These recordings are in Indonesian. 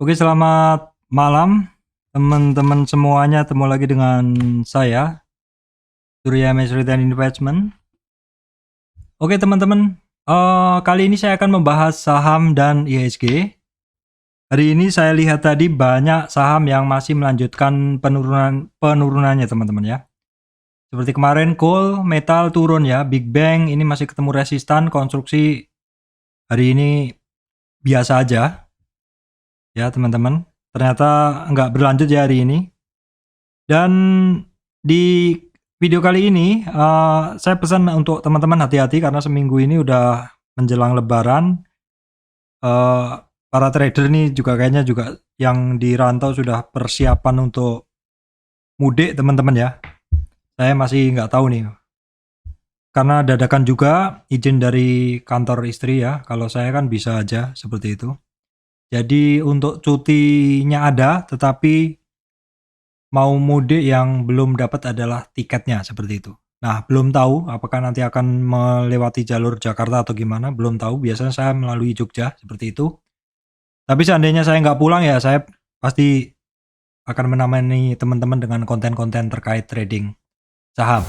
Oke, selamat malam teman-teman semuanya. Ketemu lagi dengan saya, Surya Mesri dan Investment. Oke, teman-teman, kali ini saya akan membahas saham dan IHSG. Hari ini saya lihat tadi banyak saham yang masih melanjutkan penurunannya, teman-teman ya. Seperti kemarin coal, metal turun ya, Big Bang ini masih ketemu resistan, konstruksi hari ini biasa aja ya, teman-teman. Ternyata nggak berlanjut ya hari ini. Dan di video kali ini saya pesan untuk teman-teman hati-hati karena seminggu ini udah menjelang lebaran. Para trader nih juga kayaknya juga yang di rantau sudah persiapan untuk mudik, teman-teman ya. Saya masih nggak tahu nih. Karena dadakan juga izin dari kantor istri ya. Kalau saya kan bisa aja seperti itu. Jadi untuk cutinya ada, tetapi mau mudik yang belum dapat adalah tiketnya, seperti itu. Nah, belum tahu apakah nanti akan melewati jalur Jakarta atau gimana, belum tahu. Biasanya saya melalui Jogja, seperti itu. Tapi seandainya saya nggak pulang ya, saya pasti akan menemani teman-teman dengan konten-konten terkait trading saham.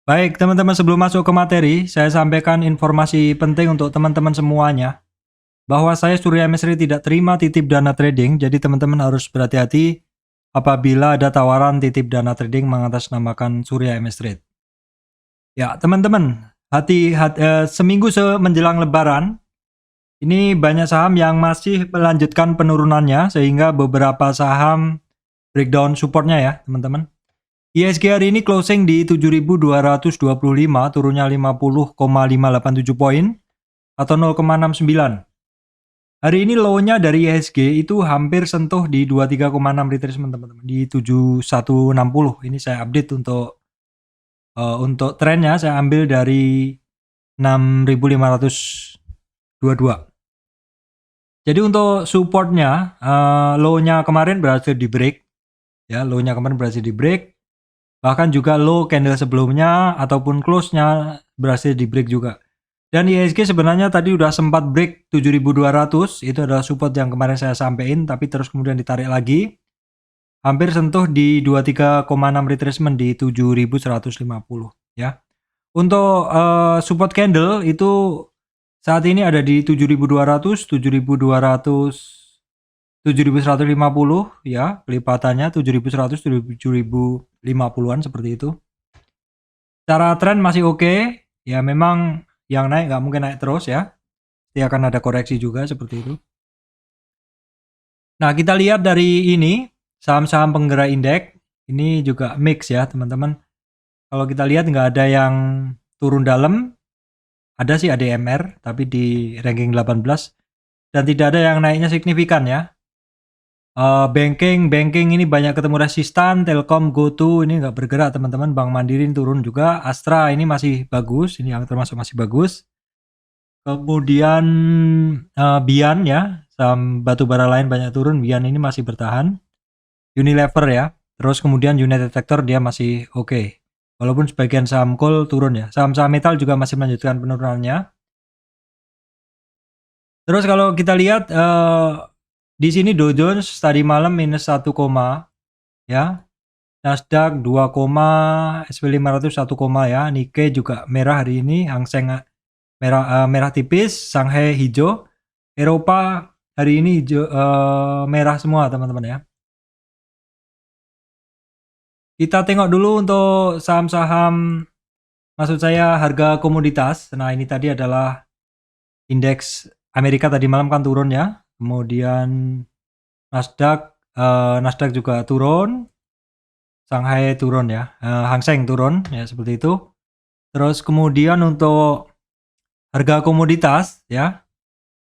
Baik, teman-teman, sebelum masuk ke materi, saya sampaikan informasi penting untuk teman-teman semuanya. Bahwa saya Surya Mesri tidak terima titip dana trading, jadi teman-teman harus berhati-hati apabila ada tawaran titip dana trading mengatasnamakan Surya MS Trade. Ya, teman-teman, seminggu menjelang lebaran, ini banyak saham yang masih melanjutkan penurunannya, sehingga beberapa saham breakdown supportnya ya, teman-teman. IHSG hari ini closing di 7.225, turunnya 50,587 poin, atau 0,69. Hari ini low-nya dari IHSG itu hampir sentuh di 23,6 retracement, teman-teman, di 7160. Ini saya update untuk trennya, saya ambil dari 6522. Jadi untuk supportnya, low-nya kemarin berhasil di break ya, low-nya kemarin berhasil di break. Bahkan juga low candle sebelumnya ataupun close-nya berhasil di break juga. Dan IHSG sebenarnya tadi udah sempat break 7.200, itu adalah support yang kemarin saya sampaikan, tapi terus kemudian ditarik lagi. Hampir sentuh di 23,6 retracement di 7.150 ya. Untuk support candle itu saat ini ada di 7.200, 7.150 ya, kelipatannya 7.100, 7.050-an seperti itu. Secara tren masih oke, ya memang yang naik nggak mungkin naik terus ya. Pasti akan ada koreksi juga seperti itu. Nah, kita lihat dari ini saham-saham penggerak indeks ini juga mix ya, teman-teman. Kalau kita lihat nggak ada yang turun dalam, ada sih ADMR tapi di ranking 18 dan tidak ada yang naiknya signifikan ya. Banking ini banyak ketemu resistan, Telkom, GoTo ini nggak bergerak, teman-teman. Bank Mandiri turun juga, Astra ini masih bagus, ini yang termasuk masih bagus. Kemudian Bian ya, saham batubara lain banyak turun, Bian ini masih bertahan. Unilever ya, terus kemudian United Tractor dia masih oke. Walaupun sebagian saham coal turun ya. Saham-saham metal juga masih melanjutkan penurunannya. Terus kalau kita lihat di sini Dow Jones tadi malam minus 1, ya. Nasdaq 2, SP 500 1, ya. Nikkei juga merah hari ini, Hang Seng merah tipis, Shanghai hijau. Eropa hari ini hijau, merah semua, teman-teman ya. Kita tengok dulu untuk saham-saham, maksud saya harga komoditas. Nah, ini tadi adalah indeks Amerika tadi malam kan turun ya. Kemudian Nasdaq juga turun. Shanghai turun ya. Hang Seng turun ya, seperti itu. Terus kemudian untuk harga komoditas ya.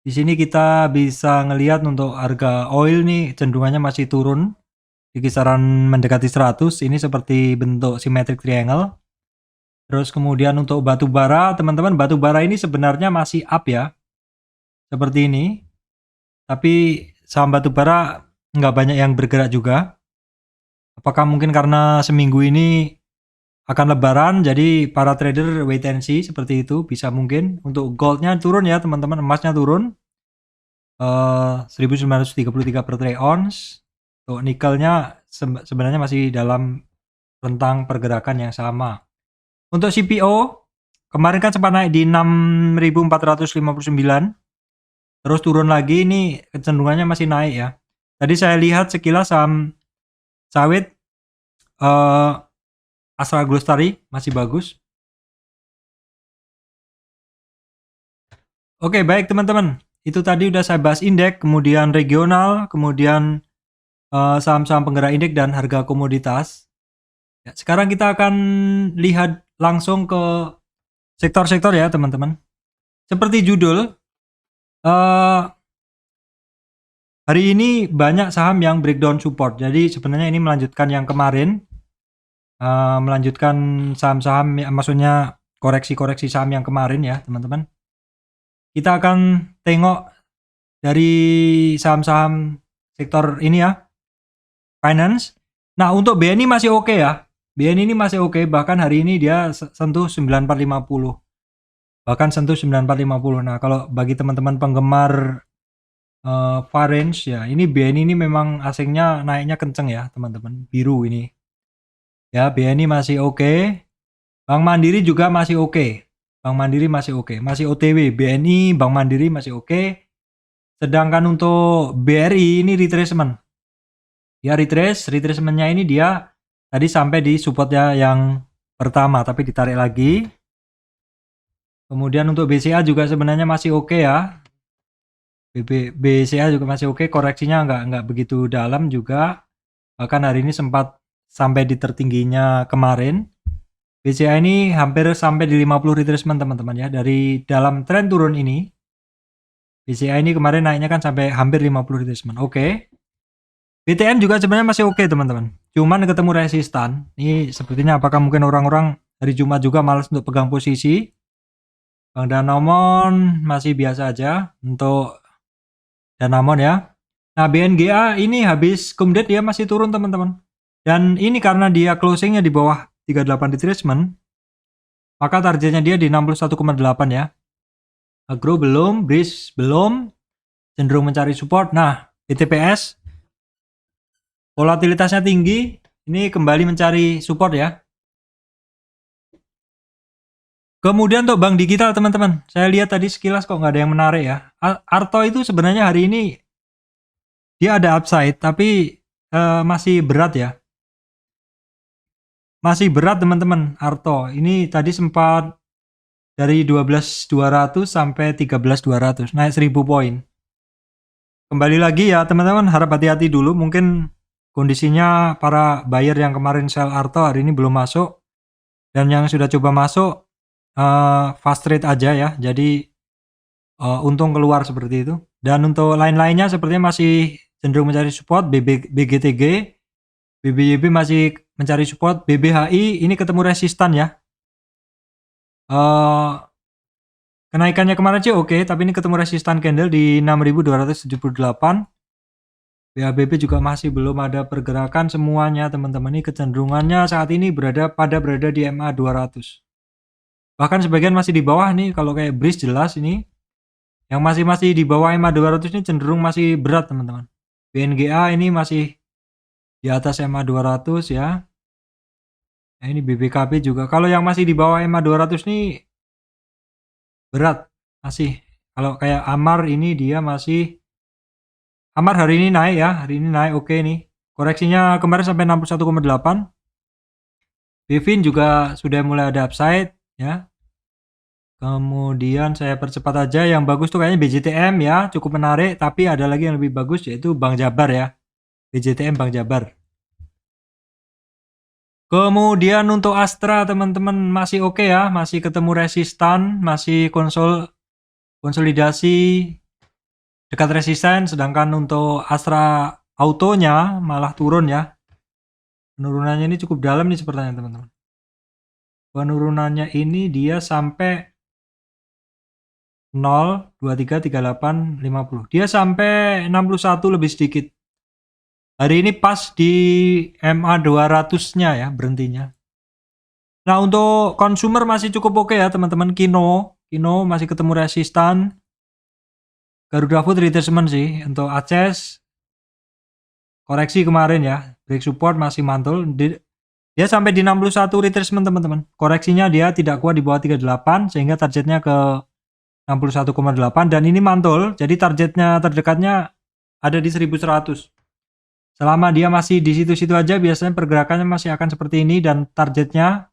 Di sini kita bisa ngelihat untuk harga oil nih cenderungannya masih turun di kisaran mendekati 100. Ini seperti bentuk symmetric triangle. Terus kemudian untuk batu bara, teman-teman, batu bara ini sebenarnya masih up ya. Seperti ini. Tapi saham batu bara nggak banyak yang bergerak juga. Apakah mungkin karena seminggu ini akan lebaran, jadi para trader wait and see seperti itu, bisa mungkin. Untuk goldnya turun ya teman-teman, emasnya turun 1933 per troy ounce. Untuk nikelnya sebenarnya masih dalam rentang pergerakan yang sama. Untuk CPO kemarin kan sempat naik di 6.459, terus turun lagi, ini kecenderungannya masih naik ya. Tadi saya lihat sekilas saham sawit Astra Glostari masih bagus. Oke, baik teman-teman. Itu tadi udah saya bahas indeks, kemudian regional, kemudian saham-saham penggerak indeks dan harga komoditas. Ya, sekarang kita akan lihat langsung ke sektor-sektor ya teman-teman. Seperti judul, hari ini banyak saham yang breakdown support. Jadi sebenarnya ini melanjutkan yang kemarin, melanjutkan saham-saham, maksudnya koreksi-koreksi saham yang kemarin ya teman-teman. Kita akan tengok dari saham-saham sektor ini ya, finance. Nah, untuk BNI masih oke ya. BNI ini masih oke, bahkan hari ini dia sentuh 9450. Bahkan sentuh 9450. Nah, kalau bagi teman-teman penggemar Farange ya, ini BNI ini memang asingnya naiknya kenceng ya, teman-teman. Biru ini. Ya, BNI masih oke. Bank Mandiri juga masih oke. Bank Mandiri masih oke. Masih OTW. BNI, Bank Mandiri masih oke. Sedangkan untuk BRI ini retracement. Ya retracementnya ini dia tadi sampai di supportnya yang pertama tapi ditarik lagi. Kemudian untuk BCA juga sebenarnya masih oke ya. BCA juga masih oke, koreksinya nggak begitu dalam juga. Bahkan hari ini sempat sampai di tertingginya kemarin. BCA ini hampir sampai di 50 retracement teman-teman ya. Dari dalam tren turun ini, BCA ini kemarin naiknya kan sampai hampir 50 retracement. Oke. BTN juga sebenarnya masih oke teman-teman. Cuman ketemu resistan. Ini sepertinya apakah mungkin orang-orang hari Jumat juga malas untuk pegang posisi. Bang Danamon masih biasa aja untuk Danamon ya. Nah BNGA ini habis kemudian dia masih turun teman-teman. Dan ini karena dia closingnya di bawah 38 retracement, maka targetnya dia di 61,8 ya. Agro belum, Breeze belum, cenderung mencari support. Nah BTPS volatilitasnya tinggi, ini kembali mencari support ya. Kemudian untuk bank digital teman-teman, saya lihat tadi sekilas kok nggak ada yang menarik ya. Arto itu sebenarnya hari ini dia ada upside, tapi masih berat ya. Masih berat teman-teman Arto. Ini tadi sempat dari 12.200 sampai 13.200, naik 1000 poin. Kembali lagi ya teman-teman, harap hati-hati dulu. Mungkin kondisinya para buyer yang kemarin sell Arto hari ini belum masuk. Dan yang sudah coba masuk, fast trade aja ya. Jadi untung keluar seperti itu. Dan untuk lain-lainnya sepertinya masih cenderung mencari support. BGTG, BBYB masih mencari support. BBHI ini ketemu resistan ya. Kenaikannya kemarin sih oke, tapi ini ketemu resistan candle di 6.278. BABB juga masih belum ada pergerakan semuanya teman-teman. Ini kecenderungannya saat ini berada di MA 200. Bahkan sebagian masih di bawah nih, kalau kayak Breeze jelas ini. Yang masih di bawah MA 200 ini cenderung masih berat teman-teman. BNGA ini masih di atas MA 200 ya. Nah, ini BBKB juga. Kalau yang masih di bawah MA 200 ini berat masih. Kalau kayak Amar ini dia masih, Amar hari ini naik ya, hari ini naik oke nih. Koreksinya kemarin sampai 61,8. Bevin juga sudah mulai ada upside ya. Kemudian saya percepat aja, yang bagus tuh kayaknya BJTM ya, cukup menarik, tapi ada lagi yang lebih bagus yaitu Bank Jabar ya. BJTM Bank Jabar. Kemudian untuk Astra teman-teman masih oke ya, masih ketemu resistan, masih konsolidasi dekat resisten, sedangkan untuk Astra Autonya malah turun ya. Penurunannya ini cukup dalam nih sepertinya teman-teman. Penurunannya ini dia sampai 0, 23, 38, 50. Dia sampai 61 lebih sedikit. Hari ini pas di MA 200-nya ya berhentinya. Nah, untuk consumer masih cukup oke ya teman-teman. Kino masih ketemu resistan. Garuda Food retracement sih. Untuk Aces koreksi kemarin ya, break support masih mantul. Dia sampai di 61 retracement teman-teman. Koreksinya dia tidak kuat di bawah 38 sehingga targetnya ke 61,8 dan ini mantul. Jadi targetnya terdekatnya ada di 1100. Selama dia masih di situ-situ aja biasanya pergerakannya masih akan seperti ini dan targetnya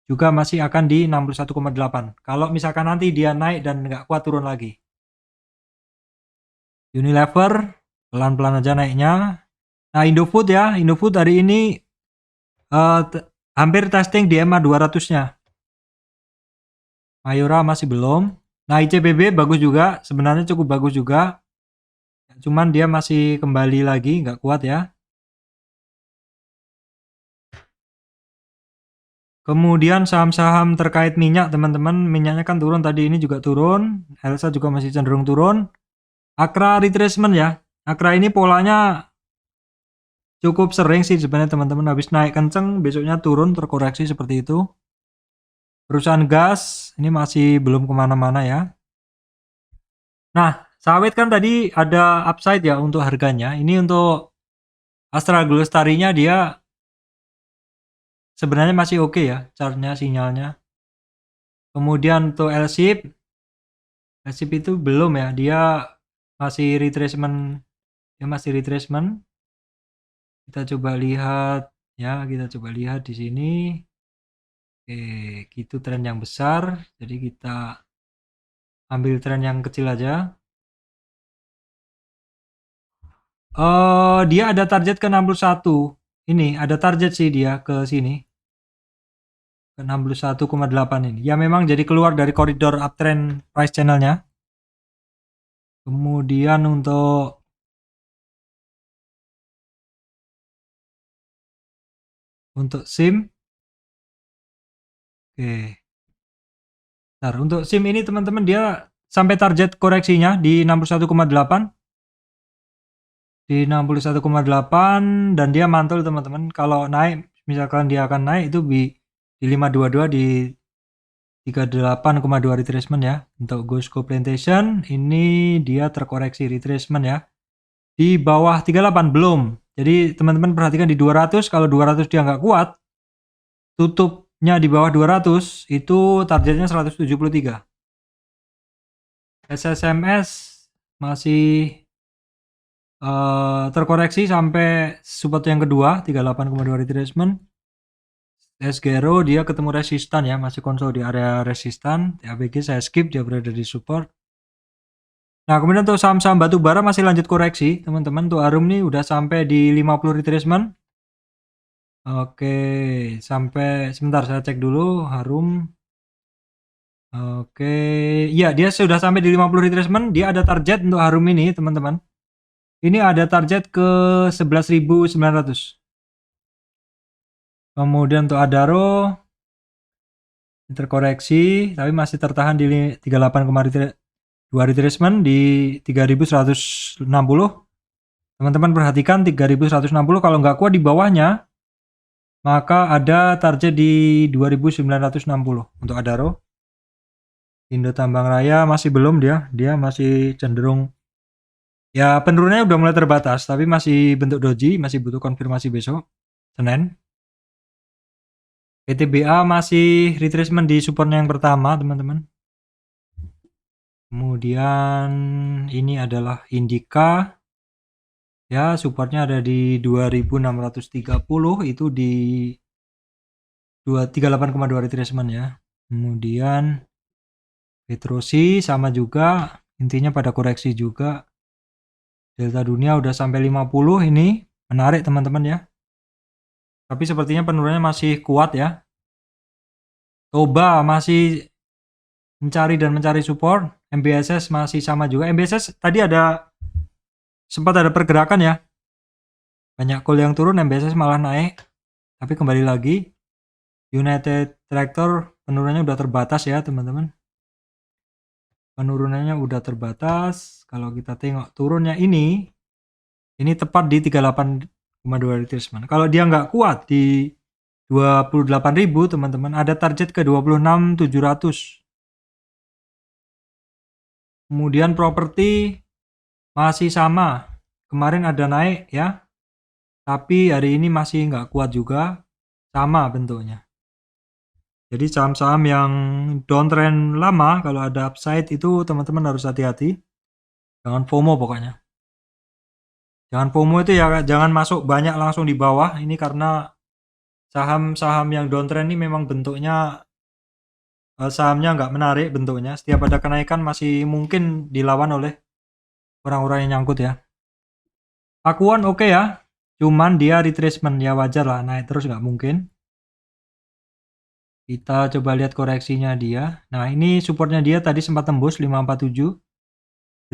juga masih akan di 61,8. Kalau misalkan nanti dia naik dan nggak kuat turun lagi. Unilever pelan-pelan aja naiknya. Nah, Indofood ya, Indofood hari ini hampir testing di EMA 200-nya. Mayora masih belum. Nah, ICBB bagus juga, sebenarnya cukup bagus juga. Cuman dia masih kembali lagi, nggak kuat ya. Kemudian saham-saham terkait minyak teman-teman, minyaknya kan turun tadi, ini juga turun. Elsa juga masih cenderung turun. Akra retracement ya. Akra ini polanya cukup sering sih sebenarnya teman-teman, habis naik kenceng besoknya turun terkoreksi seperti itu. Perusahaan gas ini masih belum kemana-mana ya. Nah, sawit kan tadi ada upside ya untuk harganya. Ini untuk Astra Lestarinya dia sebenarnya masih oke ya chartnya, sinyalnya. Kemudian untuk LSIP itu belum ya, dia masih retracement, kita coba lihat ya, kita coba lihat di sini. Oke, gitu tren yang besar, jadi kita ambil tren yang kecil aja. Dia ada target ke 61. Ini ada target sih dia ke sini. Ke 61,8 ini. Ya memang jadi keluar dari koridor uptrend price channelnya. Kemudian untuk SIM. Oke. Bentar, untuk SIM ini teman-teman dia sampai target koreksinya di 61,8. Di 61,8 dan dia mantul teman-teman. Kalau naik misalkan dia akan naik itu di 522 di 38,2 retracement ya. Untuk Gosco Plantation ini dia terkoreksi retracement ya. Di bawah 38 belum. Jadi teman-teman perhatikan di 200, kalau 200 dia nggak kuat, tutupnya di bawah 200 itu targetnya 173. SSMS masih terkoreksi sampai support yang kedua 38,2 retracement. SGRO dia ketemu resistan ya, masih konsol di area resistan. TABG saya skip, dia berada di support. Nah, kemudian untuk saham-saham batu bara masih lanjut koreksi, teman-teman. Untuk Arum nih udah sampai di 50 retracement. Oke, sampai sebentar saya cek dulu Harum. Oke, iya dia sudah sampai di 50 retracement. Dia ada target untuk Harum ini, teman-teman. Ini ada target ke 11.900. Kemudian untuk Adaro terkoreksi tapi masih tertahan di 38,2 retracement di 3.160. Teman-teman perhatikan 3.160, kalau nggak kuat di bawahnya maka ada target di 2.960 untuk Adaro. Indo Tambang Raya masih belum, dia masih cenderung ya, penurunannya udah mulai terbatas tapi masih bentuk doji, masih butuh konfirmasi besok Senin. PTBA masih retracement di supportnya yang pertama teman-teman. Kemudian ini adalah Indika ya, supportnya ada di 2630, itu di 38,2 retracement ya. Kemudian Petrosi sama juga, intinya pada koreksi juga. Delta Dunia udah sampai 50, ini menarik teman-teman ya. Tapi sepertinya penurunannya masih kuat ya. Toba masih mencari support. MBSS masih sama juga. MBSS tadi sempat ada pergerakan ya. Banyak call yang turun, MBSS malah naik. Tapi kembali lagi. United Tractor penurunannya udah terbatas ya teman-teman. Penurunannya udah terbatas. Kalau kita tengok turunnya ini tepat di 38,2 retracement. Kalau dia nggak kuat di 28.000 teman-teman, ada target ke 26.700. Kemudian properti masih sama, kemarin ada naik ya, tapi hari ini masih nggak kuat juga, sama bentuknya. Jadi saham-saham yang downtrend lama kalau ada upside itu teman-teman harus hati-hati, jangan FOMO pokoknya. Jangan FOMO itu ya, jangan masuk banyak langsung di bawah, ini karena saham-saham yang downtrend ini memang bentuknya sahamnya nggak menarik bentuknya, setiap ada kenaikan masih mungkin dilawan oleh orang-orang yang nyangkut ya. Akuan oke ya, cuman dia retracement ya, wajar lah, naik terus nggak mungkin. Kita coba lihat koreksinya dia. Nah ini supportnya dia tadi sempat tembus 547,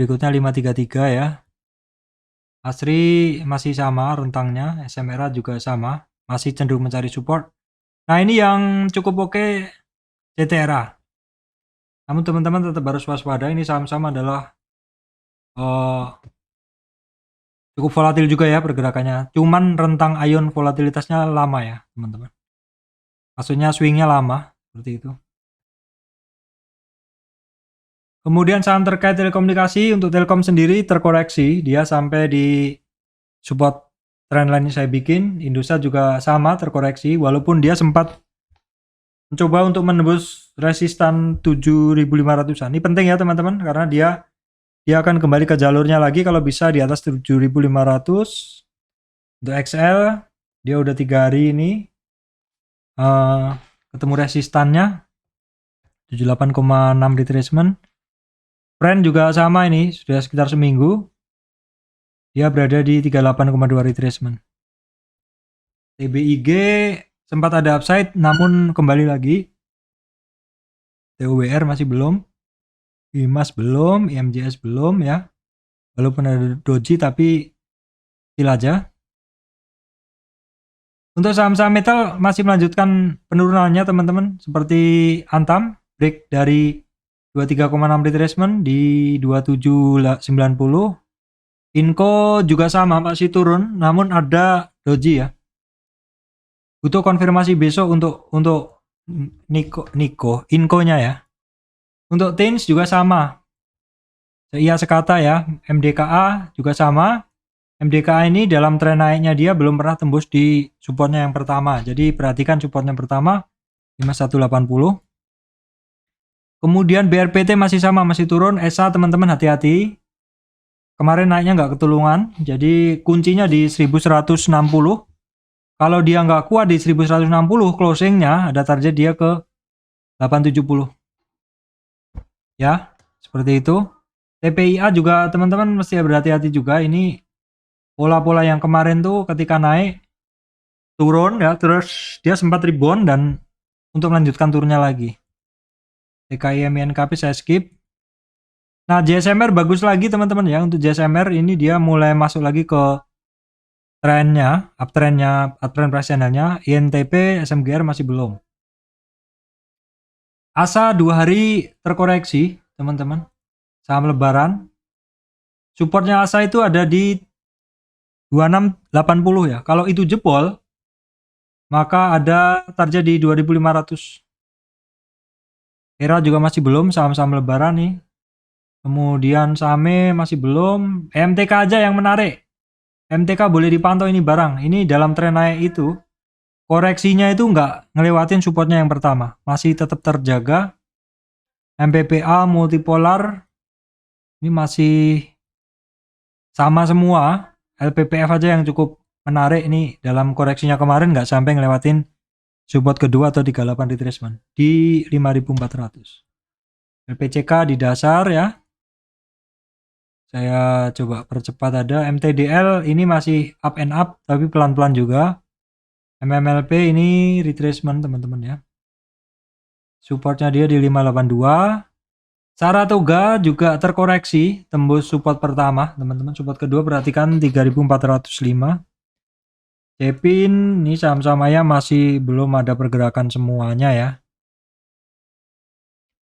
berikutnya 533 ya. ASRI masih sama rentangnya, SMRA juga sama, masih cenderung mencari support. Nah ini yang cukup oke, CTRA. Namun teman-teman tetap harus waspada, ini saham-saham adalah cukup volatil juga ya pergerakannya. Cuman rentang ion volatilitasnya lama ya teman-teman. Maksudnya swingnya lama, seperti itu. Kemudian saham terkait telekomunikasi, untuk Telkom sendiri terkoreksi, dia sampai di support trendline yang saya bikin. Indosat juga sama terkoreksi, walaupun dia sempat mencoba untuk menembus resistan 7.500-an. Ini penting ya teman-teman, karena dia akan kembali ke jalurnya lagi kalau bisa di atas 7.500. Untuk XL, dia udah 3 hari ini ketemu resistannya 78,6 retracement. Trend juga sama, ini sudah sekitar seminggu dia berada di 38,2 retracement. TBIG sempat ada upside namun kembali lagi. TUWR masih belum, IMAS belum, IMJS belum ya, walaupun ada doji tapi kecil aja. Untuk saham-saham metal masih melanjutkan penurunannya teman-teman, seperti Antam break dari 23,6 retracement di 2790. Inco juga sama masih turun, namun ada doji ya. Butuh konfirmasi besok untuk Inco-nya ya. Untuk Teens juga sama. Iya sekata ya, MDKA juga sama. MDKA ini dalam tren naiknya dia belum pernah tembus di supportnya yang pertama. Jadi perhatikan supportnya yang pertama 5180. Kemudian BRPT masih sama, masih turun. ESA teman-teman hati-hati. Kemarin naiknya nggak ketulungan, jadi kuncinya di 1160. Kalau dia nggak kuat di 1160 closingnya, ada target dia ke 870. Ya, seperti itu. TPIA juga teman-teman mesti berhati-hati juga. Ini pola-pola yang kemarin tuh ketika naik turun ya, terus dia sempat rebound dan untuk melanjutkan turunnya lagi. TKI MNKP saya skip. Nah, JSMR bagus lagi teman-teman ya. Untuk JSMR ini dia mulai masuk lagi ke trennya, uptrend price channelnya. INTP, SMGR masih belum. ASA 2 hari terkoreksi teman-teman. Saham lebaran. Supportnya ASA itu ada di 2680 ya. Kalau itu jebol, maka ada target di 2500. ERA juga masih belum, saham-saham lebaran nih. Kemudian SAME masih belum. MTK aja yang menarik. MTK boleh dipantau ini barang. Ini dalam tren naik itu, koreksinya itu nggak ngelewatin supportnya yang pertama. Masih tetap terjaga. MPPA, multipolar, ini masih sama semua. LPPF aja yang cukup menarik ini dalam koreksinya kemarin nggak sampai ngelewatin support kedua atau 38 retracement di 5400. LPCK di dasar ya. Saya coba percepat, ada MTDL ini masih up and up tapi pelan-pelan juga. MMLP ini retracement teman-teman ya. Supportnya dia di 582. Saratoga juga terkoreksi, tembus support pertama teman-teman. Support kedua perhatikan 3405. Cepin ini saham-saham ayam masih belum ada pergerakan semuanya ya.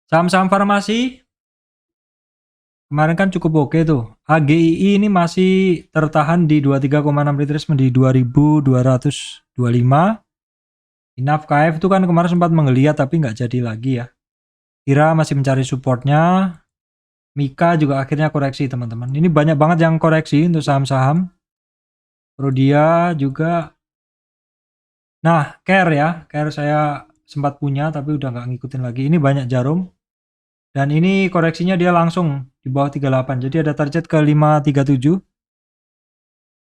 Saham-saham farmasi kemarin kan cukup oke tuh. AGII ini masih tertahan di 23,6 retracement di 2225. Enough KF itu kan kemarin sempat menggeliat tapi nggak jadi lagi ya. Kira masih mencari supportnya. Mika juga akhirnya koreksi teman-teman. Ini banyak banget yang koreksi untuk saham-saham. Prodia juga. Nah, Care ya. Care saya sempat punya tapi udah nggak ngikutin lagi. Ini banyak Jarum. Dan ini koreksinya dia langsung di bawah 38. Jadi ada target ke 537.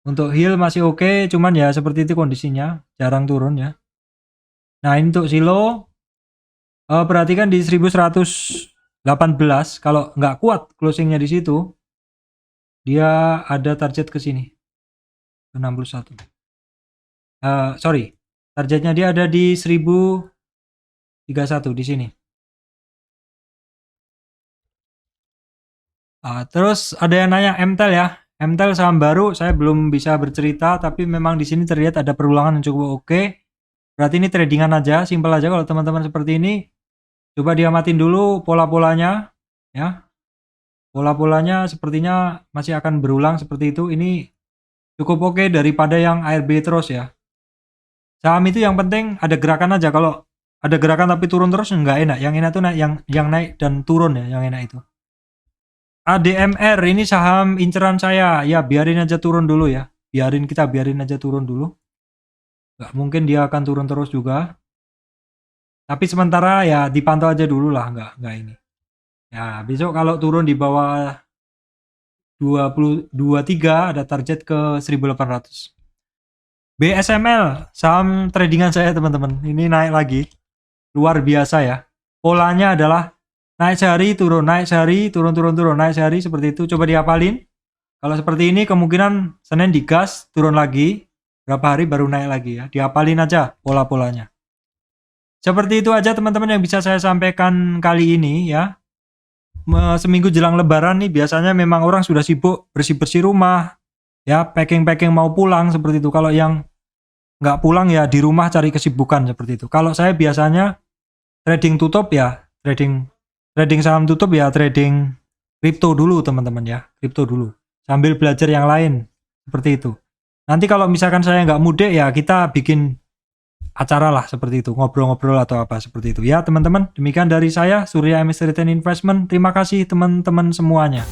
Untuk Hill masih oke, cuman ya seperti itu kondisinya. Jarang turun ya. Nah, ini untuk Silo. Perhatikan di 1118. Kalau nggak kuat closingnya di situ, dia ada target ke sini. 61. Sorry. Targetnya dia ada di 1031 di sini. Terus ada yang nanya MTEL ya. MTEL saham baru, saya belum bisa bercerita, tapi memang di sini terlihat ada perulangan yang cukup oke. Berarti ini tradingan aja, simpel aja kalau teman-teman seperti ini. Coba diamatin dulu pola-polanya, ya. Pola-polanya sepertinya masih akan berulang seperti itu. Ini cukup oke daripada yang ARB terus ya. Saham itu yang penting ada gerakan aja. Kalau ada gerakan tapi turun terus nggak enak. Yang enak tuh yang naik dan turun ya, yang enak itu. ADMR ini saham inceran saya. Ya biarin aja turun dulu ya. Biarin aja turun dulu. Nggak mungkin dia akan turun terus juga. Tapi sementara ya dipantau aja dulu lah, nggak ini. Ya besok kalau turun di bawah 23 ada target ke 1800. BSML saham tradingan saya teman-teman. Ini naik lagi. Luar biasa ya. Polanya adalah naik sehari turun, naik sehari turun, naik sehari seperti itu. Coba dihafalin. Kalau seperti ini kemungkinan Senin digas, turun lagi, berapa hari baru naik lagi ya. Dihafalin aja pola-polanya. Seperti itu aja teman-teman yang bisa saya sampaikan kali ini ya. Seminggu jelang lebaran nih biasanya memang orang sudah sibuk bersih-bersih rumah, ya packing-packing mau pulang seperti itu. Kalau yang nggak pulang ya di rumah cari kesibukan seperti itu. Kalau saya biasanya trading tutup ya, trading saham tutup ya trading kripto dulu teman-teman ya, kripto dulu. Sambil belajar yang lain seperti itu. Nanti kalau misalkan saya nggak mudik ya kita bikin acara lah seperti itu, ngobrol-ngobrol atau apa seperti itu. Ya teman-teman, demikian dari saya Surya MS Return Investment. Terima kasih teman-teman semuanya.